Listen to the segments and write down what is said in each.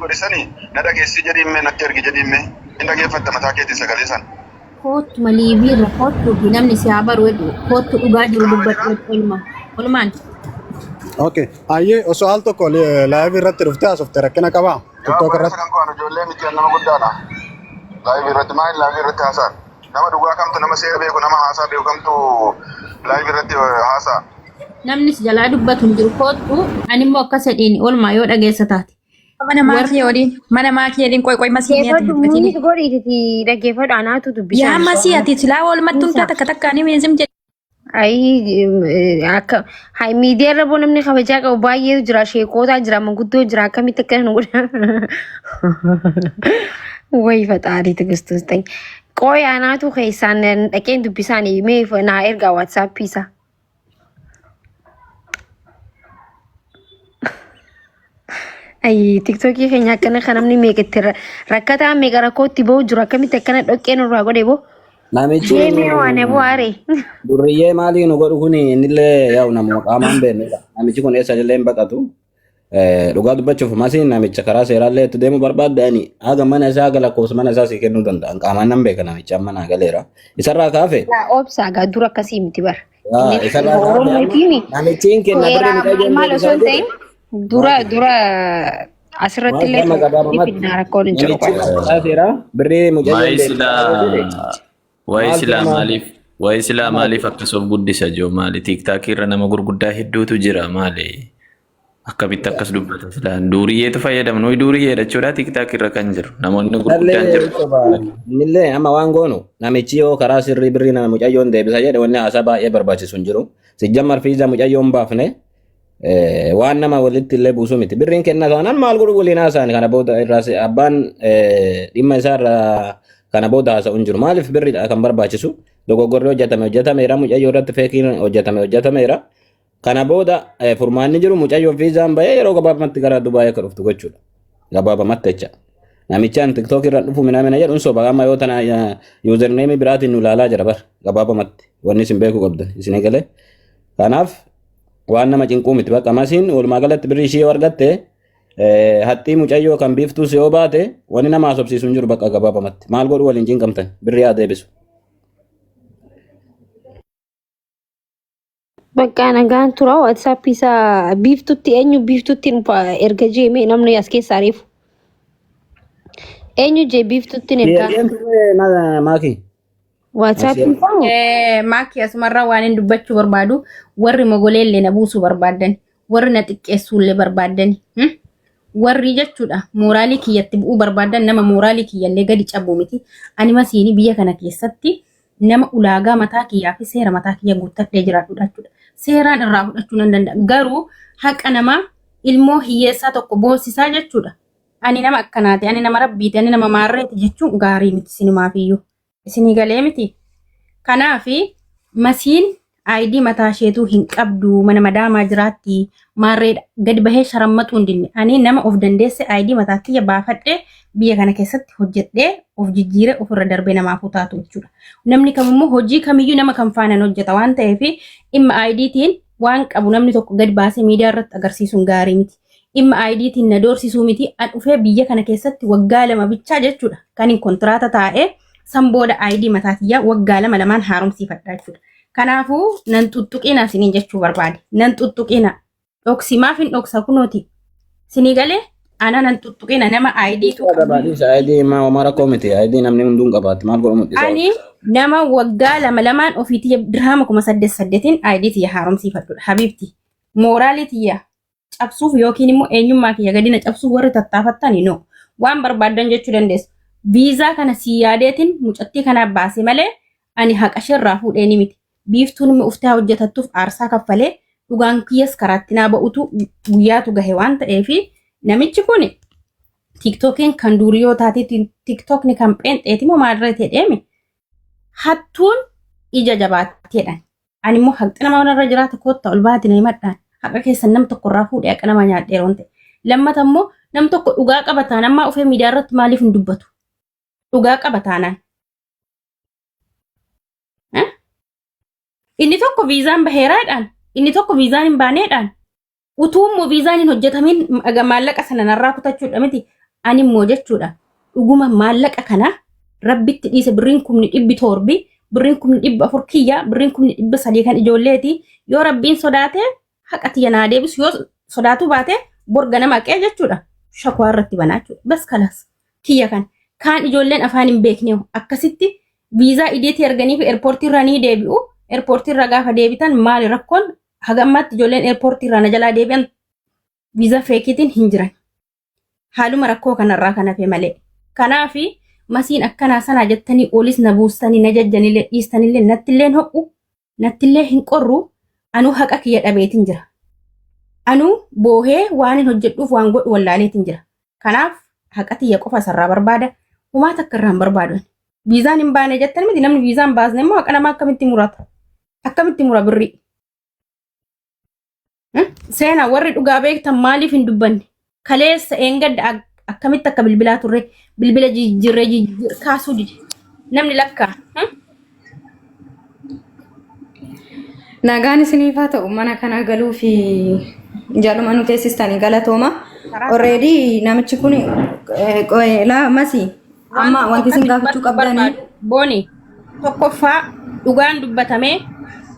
Godisanii na dhageessi jedhimme natti ergi jedhimme inni dhageeffatta mataa keetiin sagalee sana. Kootu maliibii irra kootu namni si haa baru kootu dhugaa jiru dubbadhu olmaan. Okay. Ayyee osoo al tokko live irratti dhuftee haasofte rakkina qabaa? TikTok irratti. Kan ko'an ijoollee miti nama guddaadha. Live irratti maali live irratti haasaa? Nama dhugaa kamtu nama seera beeku nama haasaa beeku kamtu live irratti haasaa? Namni si jalaa dubbatu hin jiru kootu ani immoo akka sadhiin olmaa yoo dhageessa taate. Mana maakii yodiin qoy masiiniyati Munis godhiiti dhaggeeffadhu anaatu dubbisa. yaa masiyati silaa oolmattuun takka takkaanii meesim jedhe akka miidiyaa irra boo namni kabajaa qabu baay'ee jira sheekootaa jira manguddoo jira akkamitti akka nu godha wayi faxaarii tigistus ta'e qoy anaatu keessaan dhaqeen dubbisaan mee naa ergaa waatsaappii isaa. Ay TikTokii keenya akkana kan namni meeqatti rakkataa meeqa rakkootti ba'u jiru akkamitti akkana dhoqqeen irraa godhe boo. Namichi Deemee waan bu'aare. durriyyee maalii nu godhu kun innillee yaa'u nama qaamaan beeknedha. Namichi kun eessa illee hin baqatu. Dhugaa dubbachuuf masiin namicha karaa seeraallee itti deemu barbaadani. Haga mana isaa haga lakkoofsa mana isaa sii kennuu danda'an. Qaamaan nan beeka namicha amma naa galeera. Isarraa kaafe. Obsaa gaa dura akkasii miti bara. Isarraa kaafe. Namichiin kenna birri ni qajeelcha. Dura asirratti illee dhiphinaa rakkoon hin jiru. Birrii Waa'ee silaa maaliif akkasumas guddisa jiru maali? Tiiktaakii irra nama gurguddaa hedduutu jira maali? Akkamitti akkas dubbata filaan duuriyyeetu fayyadamnu duuriyyeedha jechuudha tiiktaakii irra kan jiru namoonni gurguddaan jiru. Innillee amma waan goonu namichi yoo karaa sirrii birrii nama mucayyoon deebisa jedhe wanni haasaa baay'ee barbaachisu hin jiru. Sijjammar fiiza mucayyoon baafne waan nama walitti illee buusu miti. Birriin kennaa taanaan maal godhu waliin haasa'an kana booda irraa abbaan dhimma isaa irraa kana booda haasa'u hin jiru. Maaliif birriidha kan barbaachisu? Dogoggorri hojjetameera mucayyoo irratti feekiin hojjetameera. Kana booda furmaanni jiru mucayyoo fiizaan bahee yeroo gabaabamatti gara Dubaayii akka dhuftu gochuudha. Gabaabamatti jecha. Namichaan TikTok irra dhufu mina jedhuun soba amma yoo tana username biraatiin nu ilaalaa jira bar gabaabamatti. Wanni isin beekuu qabdan isin eegalee. Kanaaf waan nama cinquu miti bakka masiin walumaa galatti birrii ishee yoo argatte haxxii mucayyoo kan biiftuus yoo baate wanni nama haasofsiisu hin jiru bakka gabaabamatti. Maal godhu waliin cinqamtan birrii haa deebisu. Bakka nagaan tura waatsaappii isaa biiftutti eenyu biiftutti erga jeemee namni as keessaa reefu. Eenyu jee biiftutti ergaa. Maakii. Waatsaappii isaa. Maakii asumarraa waan hin dubbachuu barbaadu warri mogolee illee na buusuu barbaadan warri na xiqqeessuu illee barbaadan warri jechuudha mooraalii kiyyatti bu'uu barbaadan nama mooraalii kiyyallee gadi cabuu miti ani masiini biyya kana keessatti nama ulaagaa mataa kiyyaa fi seera mataa kiyya guuttadhee jiraadhudha jechuudha. Seeraan irraa fudhachuu nan danda'a. Garuu haqa namaa ilmoo hiyyeessaa tokko boonsisaa jechuudha. Ani nama akkanaati, ani nama rabbiiti, ani nama maarreeti jechuun gaarii miti sinumaafiyyu. Isinii galee miti. Kanaafi masiin ID mataa isheetuu hin qabdu mana madaamaa jiraatti maarreedha. Gadi bahee sharammatuu hin dinne. Ani nama of dandeesse ID mataa kiyya baafadhee biyya kana keessatti hojjedhee of jijjiire ofirra darbee namaaf utaatu jechuudha. Namni kamimmoo hojii kamiyyuu nama kan faanaan hojjeta waan ta'eef dhimma IDtiin waan qabu namni tokko gad baasee miidiyaa irratti agarsiisuun gaarii miti. Dhimma IDtiin na doorsisuu miti an dhufee biyya kana keessatti waggaa 2 bichaa jechuudha. Kan hin kontiraataa taa'ee san booda ID mataa kiyyaa waggaa 2 lamaan haaromsiifadha jechuudha. Kanaafuu nan tuttuqina isiniin jechuu barbaade. Nan tuttuqina. Dhoksimaaf hin dhoksa kunooti. Isinii galee ana nan tuttuqina nama ID tu ID ma omara komite ID namni hunduun qabaatti maal godhamu dhiisa. Ani nama waggaa 2 lamaan ofiitii dirhama 8,800 ID tiyya haaromsiifadhudha. Habiibti mooraalii tiyya cabsuuf yookiin immoo eenyummaa kiyya gadi na cabsuuf warri tattaafattani no waan barbaadan jechuu dandeessu. Viizaa kana si yaadeetiin mucattii kana baase malee ani haqa shirraa fuudhee ni miti. Biiftuun mi uftee hojjetattuuf aarsaa kaffalee dhugaan kiyyas karaatti naa ba'utu guyyaatu gahe waan ta'eef namichi kun TikTokiin kan duuriyoo taate TikTokni kan pheenxeeti moo maalirratti deeme hattuun ija jabaatteedhaan ani immoo haqxi nama irra jiraata kootta ol baati na himadhaan haqa keessan nam tokko irraa fuudhee haqa nama nyaadheeroon ta'e lammata immoo nam tokko dhugaa qabataan ammaa ufee miidiyaa irratti maaliif hin dubbatu dhugaa qabataanaan inni tokko viizaan baheeraadhaan inni tokko viizaan hin baaneedhaan utuu immoo viizaan hin hojjetamin maallaqa sana narraa kutachuudha miti Ani immoo jechuudha dhuguma maallaqa kana rabbitti dhiise birriin kumni 700 birriin kumni 400 kiyya birriin kumni 300 kan ijoolleeti yoo rabbiin sodaate haqati yanaa deebisu yoo sodaatu baate borga nama qee jechuudha shakwaa irratti banaa jechuudha bas kalas kiyya kan ijoolleen afaan hin beekne akkasitti viizaa ideetii erganii fi eerpoortii irraa ni deebi'u eerpoortii irraa gaafa deebitan maali rakkoon hagammaatti ijoolleen eerpoortii irraa na jalaa deebi'an viizaa feekiitiin hin jiran haaluma rakkoo kanarraa kan hafe malee kanaafi masiin akkanaa sanaa jettanii olis na buustanii na jajjanillee dhiistanillee nattillee ho'u nattillee hin qorru anuu haqa kiyya dhabeetiin jira anuu boohee waan hin hojjedhuuf waan godhu wallaaleetiin jira kanaaf haqa tiyya qofa sarraa barbaada humaa takka irraa hin barbaadu viizaan hin baane jettan miti namni viizaan baasne immoo haqa namaa akkamitti mura birrii seenaa warri dhugaa beektan maaliif hin dubbanne kaleessa eengadda akkamitti akka bilbilaa turre bilbila jijjiirree kaasuu dide namni lakkaa Nagaan isiniif haa ta'u mana kana galuu fi jaaluma nu teessistanii galatooma. Already namichi kun masi amma wanti isin gaafachuu qabdanii booni tokkoffaa dhugaan dubbatamee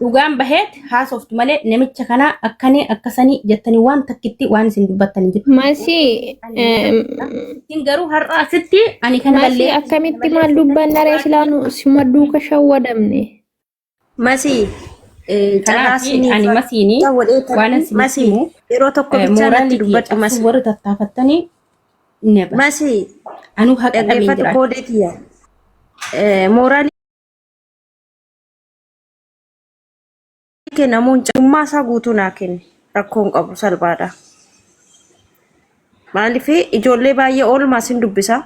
dhugaan baheet haasoftu malee namicha kana akkanii akkasanii jettanii waan takkitti waan isin dubbattanii jiru. Masi Isin garuu har'aa asitti ani kana ballee akkamitti maal dubbanna ree silaanu sima duuka shawwadamne. Masi ani masiini waan Masi yeroo tokko bicha natti dubbadhu Masi warri tattaafattanii neba Masi anu haqa dhabee dhaggeeffatu jira. koodeetiya mooraalii kennamuun cimmaa isaa guutuu naa kenne rakkoon qabu salphaadha. Maaliif ijoollee baay'ee oolmaa sin dubbisa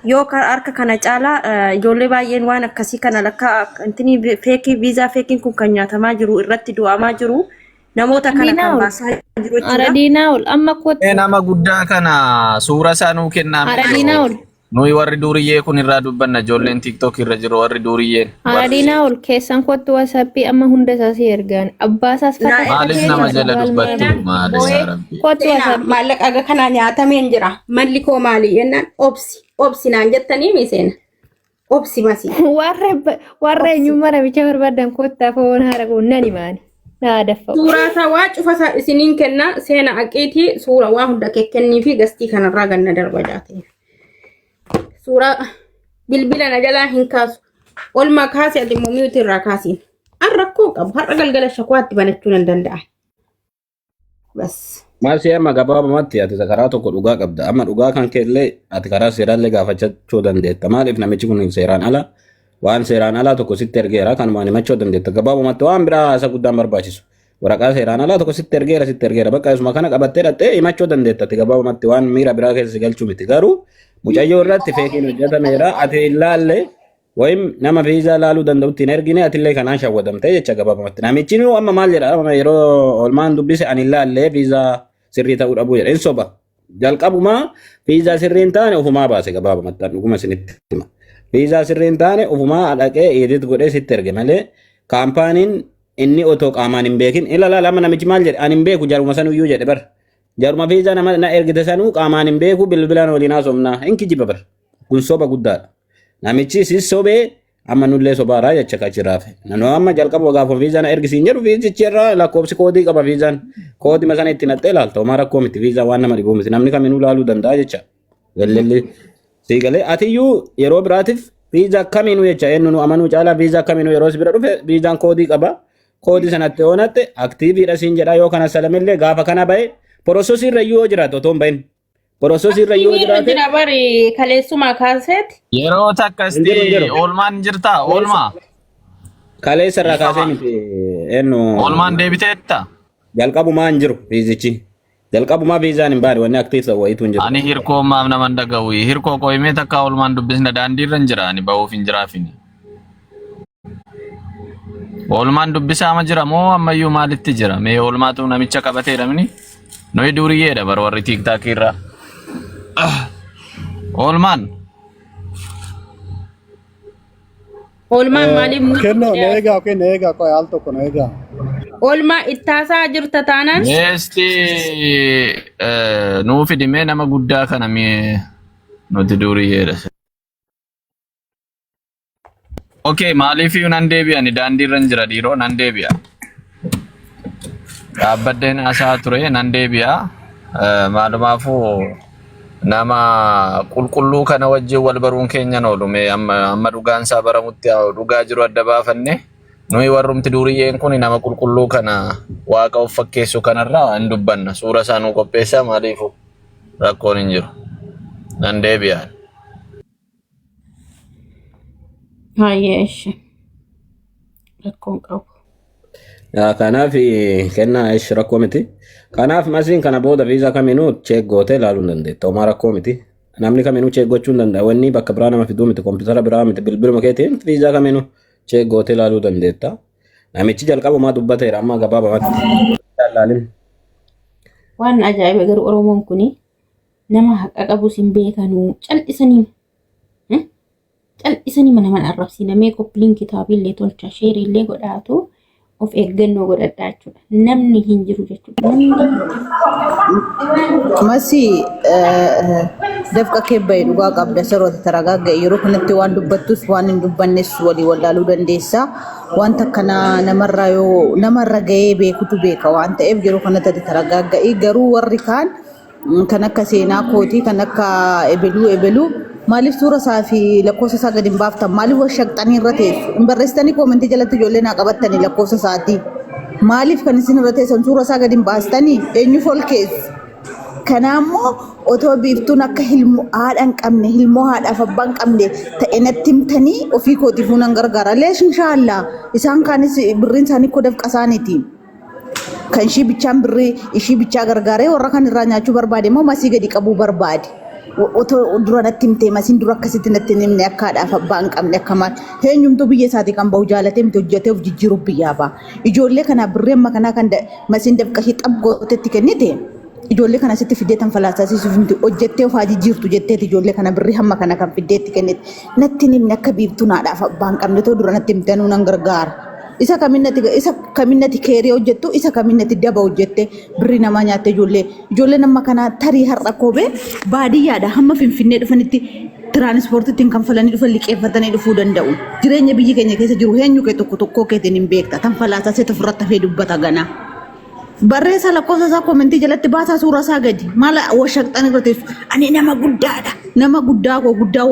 yoo harka kana caalaa ijoollee baay'een waan akkasii kana lakka intini feekii viizaa feekiin kun kan nyaatamaa jiru irratti du'amaa jiru namoota kana kan baasaa jiru jechuudha. Aradinaa ol amma kootti. Nama guddaa kana suura isaa nuu kennaa. Aradinaa ol. Nuyi warri duuriyyee kun irraa dubbanna ijoolleen TikTok irra jiru warri duuriyyeen. Aradinaa ol keessan kootti WhatsApp amma hunda isaa si ergaan abbaa isaas Maaliif nama jala dubbattu maalis arabbi. kootti WhatsApp maallaqa aga kanaa nyaatameen jira malli koo maali jennaan obsi naan jettanii miseena obsi masi warra eenyummaa namicha barbaadan koottaa foon haara quunnani maani naa daffa. suuraa isaa waa cufa isiniin kenna seena aqiitii suura waa hunda kekkennii fi gastii kanarraa ganna darba jaatee suuraa bilbila na jalaa hin kaasu olmaa kaasee ati immoo miyuuti irraa kaasiin an rakkoo qabu har'a galgala shakwaatti banachuu nan danda'a bas. Maal si amma gabaabumatti ati karaa tokko dhugaa qabda amma dhugaa kan keellee ati karaa seeraallee gaafachuu dandeetta maaliif namichi kun seeraan ala waan seeraan alaa tokko sitti ergeera kan waan himachuu dandeetta gabaabumatti waan biraa haasa guddaan barbaachisu waraqaa seeraan alaa tokko sitti ergeera bakka isuma kana qabattee dhattee himachuu dandeetta ati gabaabumatti waan miira biraa keessa galchuu miti garuu mucayyoo irratti feekiin hojjetameera ati ilaalle wayim nama viizaa laaluu danda'utti hin ergine atillee kanaan shawwadamtee jecha gabaabumatti namichi amma maal jedha yeroo olmaan dubbise ani ilaalle viizaa sirrii ta'uu dhabuu jedha. Insoba jalqabumaa viizaa sirriin taane ofumaa baase gabaabumatti dhuguma isinitti hima. Viizaa sirriin taane ofumaa dhaqee edit godhee sitti erge malee kaampaaniin inni otoo qaamaan hin beekin ilala lama namichi maal jedhe ani hin beeku jaruma sanuyyuu jedhe bar. Jaruma viizaa nama na ergite sanuu qaamaan hin beeku bilbilaan waliin haasofnaa hin kijiba bar. Kun soba guddaadha. Namichi sis sobee amma nullee sobaaraa jecha kachiraafe. Nanoo amma jalqaba gaafa viizaa na ergisiin jedhu viizichi irraa lakkoobsi koodii qaba viizaan. Koodii masana itti naxxee ilaalta homaa rakkoo miti viizaa waan nama dhibuu miti namni kaminuu laaluu danda'a jecha. Galleelli siigalee atiyyuu yeroo biraatiif viizaa kamiinuu jecha eenyu amanuu caalaa viizaa kamiinuu yeroo si bira dhufe viizaan koodii qaba. Koodii sanatti yoo naxxe aktiiviidha siin jedha yoo kana salamillee gaafa kana bahe porososii irra yoo jiraatu otoo hin bahin. Porososii irra yoo jiraate. Jira bari kaleessumaa kaaseeti. Yeroo takkasti oolmaan jirta oolmaa. Kaleessa irraa kaasee miti eenyu. Oolmaan deebiteetta. Jalqabumaa hin jiru viizichi. Jalqabumaa viizaan hin baane wanni aktiif ta'u wayitu hin jiru. Ani hirkoo maaf naman dhaga'u hirkoo qoyimee takka oolmaan dubbisna daandiirra hin jira ani ba'uuf hin jiraafini. Oolmaan dubbisaama jira moo ammayyuu maalitti jira mee oolmaatu namicha qabatee dhabni noyi duuriyyeedha bar warri tiiktaakii irraa. Oolmaan. Oolmaan maaliif Kenno neegaa koy al tokko neegaa. oolmaa ittaasaa jirta taanaan. Neesti nuu fidimee nama guddaa kana nuti duuriyyeedha. Okay, maaliifii nan deebi'ani daandiirra jira dhiiroo nan deebi'a. Dhaabbadeen asaa ture nan deebi'a. Maalumaafuu nama qulqulluu kana wajjin wal baruun keenya oolu mee amma dhugaan isaa baramutti dhugaa jiru adda baafanne nuyi warrumti duuriyyeen kun nama qulqulluu kana waaqa of fakkeessu kanarraa hin dubbanna suura isaa nuu qopheessaa maaliifuu rakkoon hin jiru nan deebi'a. Hayeesh. Rakkoon qabu. Kanaaf kennaa ish rakkoo miti. Kanaaf masiin kana booda viizaa kaminuu cheek gootee ilaaluu hin dandeetta. Homaa rakkoo miti. Namni kaminuu cheek gochuu hin danda'a. Wanni bakka biraa nama fiduu miti. Kompiitara biraa miti. Bilbiluma keetiin viizaa kaminuu cheek gootee ilaaluu dandeetta. Namichi jalqabumaa dubbateera amma gabaabamatti. Waan ajaa'iba garuu Oromoon kuni nama haqa qabu sin beekanuu cal'isanii cal'isanii mana arrabsiinamee qophiin kitaabillee tolcha sheeriillee godhaatu of eeggannoo godhadhaa jechuudha. Namni hin jiru jechuudha. Masi dafqa kebba'e dhugaa qabda saroota taragaagga yeroo kanatti waan dubbattus waan hin dubbannes walii wallaaluu dandeessa. Wanta kana namarra ga'ee beekutu beeka waan ta'eef yeroo kanatti taragaagga garuu warri kaan kan akka seenaa kootii kan akka ebeluu maaliif suura isaa fi lakkoofsa isaa gadi hin baaftan maaliif washaqxanii irra teessu hin barreessitanii koomentii jalatti ijoollee naa qabattanii lakkoofsa isaatii maaliif kan isin irra teessan suura isaa gadi hin baastanii eenyuuf ol keessu kanaammoo otoo biiftuun akka haadha hin qabne ilmoo haadhaaf abbaa hin qabne ta'e natti himtanii ofii kootiifuu nan gargaara leesh inshaallaa isaan kaanis birriin isaanii koo dafqa isaaniiti. Kan ishii bichaan birrii ishii bichaa gargaaree warra kan irraa nyaachuu barbaade moo masii gadi qabuu barbaade. Otoo dura natti himtee masiin dura akkasitti natti himne akka haadhaaf abbaa hin qabne akka maal eenyumtuu biyya isaatii kan bahu jaalatee miti hojjetee of jijjiiruuf biyyaa ba'a. Ijoollee kanaa birrii amma kanaa kan masiin dafqa ishee xabgootetti kennite ijoollee kana sitti fiddee tan falaasaasiisuuf miti hojjettee of haa jijjiirtu jetteeti ijoollee kana birrii hamma kana kan fiddeetti kennite natti himne akka biiftuu haadhaaf abbaa hin qabne too dura natti himtee nan gargaara. Isa kaminnati keerii hojjettu isa kaminnati daba hojjette birrii namaa nyaatte ijoollee nama kana tarii har'a koobee baadiyyaadha hamma finfinnee dhufanitti tiraanispoortiitiin kan falanii dhufan liqeeffatanii dhufuu danda'u. Jireenya biyyi keenya keessa jiru eenyu kee tokko keetiin hin beekta tan falaasaa seeta ofirratti hafee dubbata ganaa. Barreessa lakkoofsa isaa koomentii jalatti baasaa suura isaa gadi maala washaqxan irra teessu ani nama guddaadha nama guddaa koo guddaa